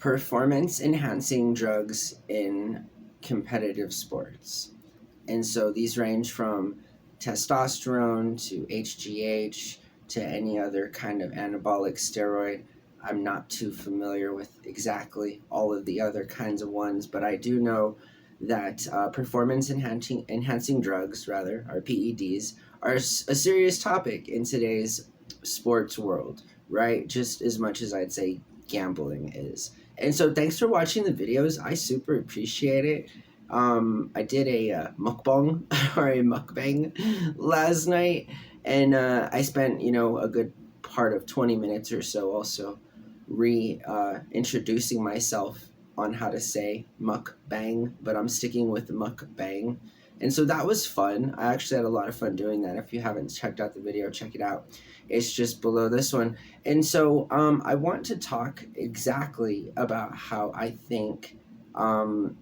performance enhancing drugs in competitive sports. And so these range from testosterone to HGH to any other kind of anabolic steroid. I'm not too familiar with exactly all of the other kinds of ones, but I do know that performance enhancing drugs, rather, or PEDs, are a serious topic in today's sports world, right? Just as much as I'd say gambling is. And so thanks for watching the videos. I super appreciate it. I did a mukbang or a mukbang last night, and I spent, a good part of 20 minutes or so also introducing myself on how to say mukbang, but I'm sticking with mukbang. And so that was fun. I actually had a lot of fun doing that. If you haven't checked out the video, check it out. It's just below this one. And so I want to talk exactly about how I think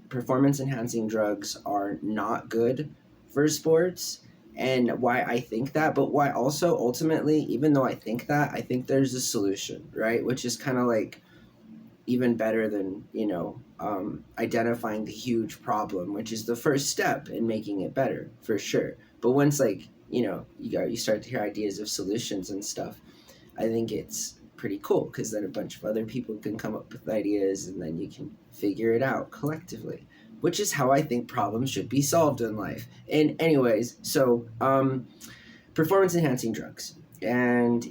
performance enhancing drugs are not good for sports, and why I think that, but why also ultimately, even though I think that, I think there's a solution, right? Which is kind of like even better than, identifying the huge problem, which is the first step in making it better, for sure. But once, you start to hear ideas of solutions and stuff, I think it's pretty cool, because then a bunch of other people can come up with ideas, and then you can figure it out collectively, which is how I think problems should be solved in life. And anyways, so performance enhancing drugs. And,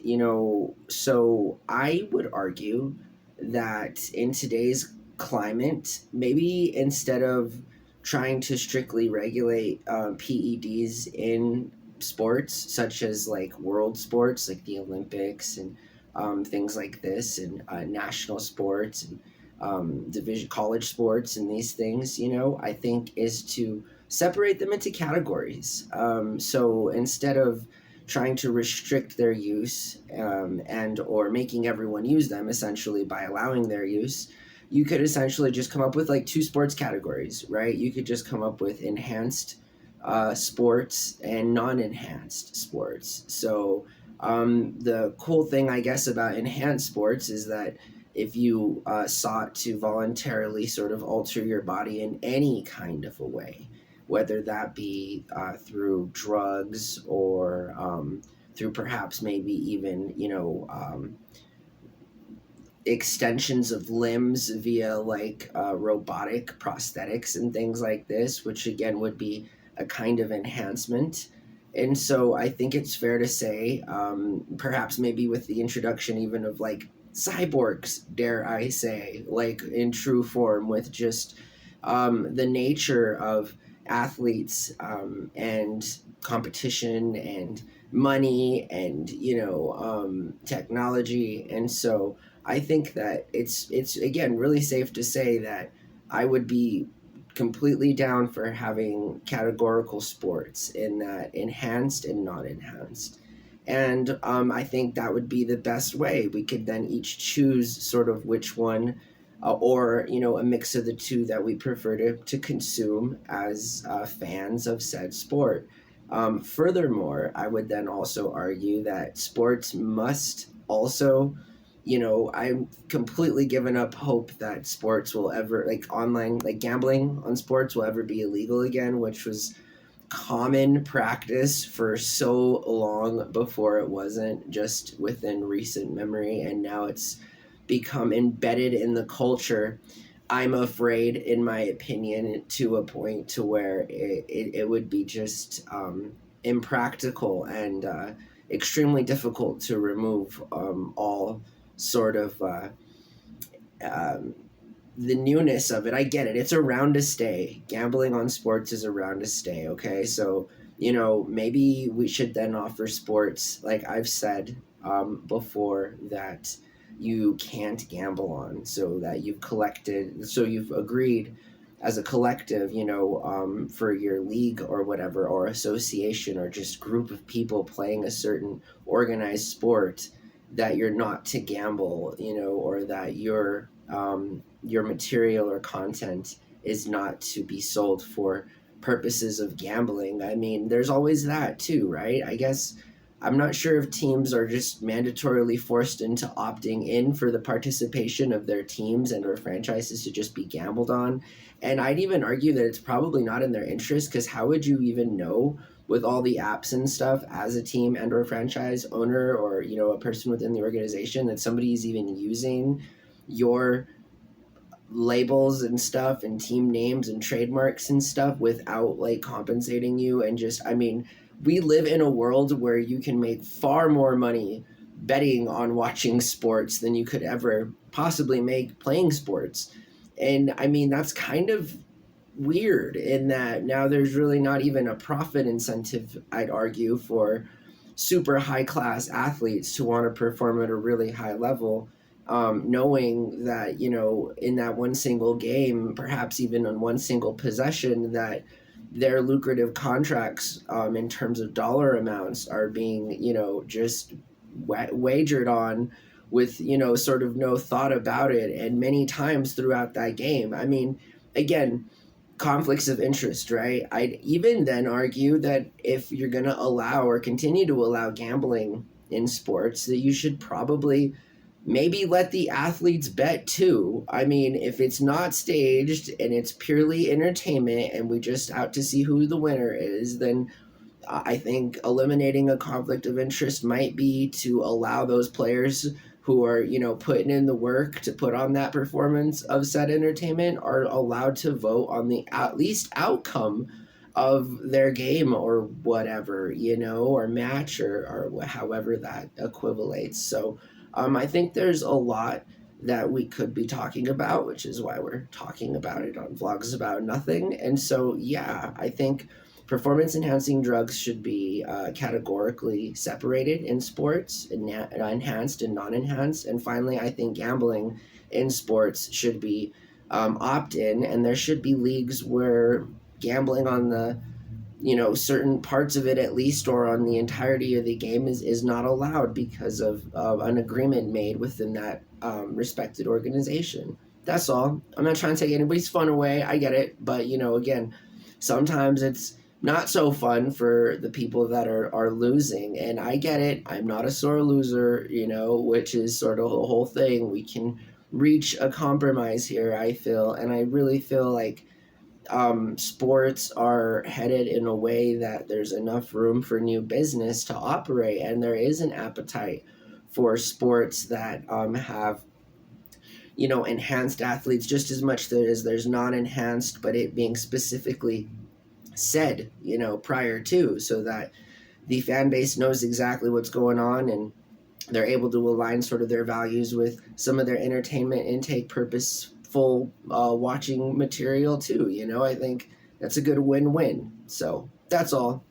so I would argue that in today's climate, maybe instead of trying to strictly regulate PEDs in sports, such as like world sports, like the Olympics and things like this, and national sports and division college sports and these things, I think is to separate them into categories. So instead of trying to restrict their use and or making everyone use them essentially by allowing their use, you could essentially just come up with like two sports categories, right? You could just come up with enhanced sports and non-enhanced sports. So the cool thing, I guess, about enhanced sports is that if you sought to voluntarily sort of alter your body in any kind of a way, whether that be through drugs or through perhaps maybe even, extensions of limbs via like robotic prosthetics and things like this, which again would be a kind of enhancement. And so I think it's fair to say, perhaps maybe with the introduction even of like cyborgs, dare I say, like in true form, with just the nature of athletes and competition and money and technology. And so I think that it's again really safe to say that I would be completely down for having categorical sports in that enhanced and not enhanced. And I think that would be the best way. We could then each choose sort of which one or a mix of the two that we prefer to consume as fans of said sport. Furthermore, I would then also argue that sports must also, I'm completely given up hope that sports will ever, like online, like gambling on sports will ever be illegal again, which was common practice for so long before it wasn't, just within recent memory, and now it's become embedded in the culture. I'm afraid, in my opinion, to a point to where it would be just impractical and extremely difficult to remove all sort of the newness of it. I get it. It's around to stay. Gambling on sports is around to stay, okay? So, maybe we should then offer sports, like I've said before, that you can't gamble on, so that you've agreed as a collective, for your league or whatever, or association, or just group of people playing a certain organized sport, that you're not to gamble, or that your material or content is not to be sold for purposes of gambling. I mean, there's always that too, right? I guess I'm not sure if teams are just mandatorily forced into opting in for the participation of their teams and or franchises to just be gambled on. And I'd even argue that it's probably not in their interest, because how would you even know with all the apps and stuff as a team and or franchise owner, or a person within the organization, that somebody's even using your labels and stuff and team names and trademarks and stuff without like compensating you? And just, I mean, we live in a world where you can make far more money betting on watching sports than you could ever possibly make playing sports. And I mean, that's kind of weird in that now there's really not even a profit incentive, I'd argue, for super high class athletes to want to perform at a really high level, knowing that in that one single game, perhaps even on one single possession, that their lucrative contracts, in terms of dollar amounts, are being just wagered on with sort of no thought about it, and many times throughout that game. I mean, again, conflicts of interest, right? I'd even then argue that if you're going to allow or continue to allow gambling in sports, that you should probably maybe let the athletes bet too. I mean, if it's not staged and it's purely entertainment and we just out to see who the winner is, then I think eliminating a conflict of interest might be to allow those players who are, putting in the work to put on that performance of said entertainment are allowed to vote on the at least outcome of their game or whatever, or match, or however that equivalates. So I think there's a lot that we could be talking about, which is why we're talking about it on Vlogs About Nothing. And so, yeah, I think performance enhancing drugs should be categorically separated in sports, enhanced and non enhanced. And finally, I think gambling in sports should be opt in, and there should be leagues where gambling on the certain parts of it at least, or on the entirety of the game, is not allowed because of an agreement made within that respected organization. That's all. I'm not trying to take anybody's fun away. I get it. But, again, sometimes it's not so fun for the people that are losing. And I get it. I'm not a sore loser, which is sort of the whole thing. We can reach a compromise here, I feel. And I really feel like sports are headed in a way that there's enough room for new business to operate, and there is an appetite for sports that have enhanced athletes just as much as there's non-enhanced, but it being specifically said prior to, so that the fan base knows exactly what's going on, and they're able to align sort of their values with some of their entertainment intake purposeful watching material too. I think that's a good win-win. So that's all.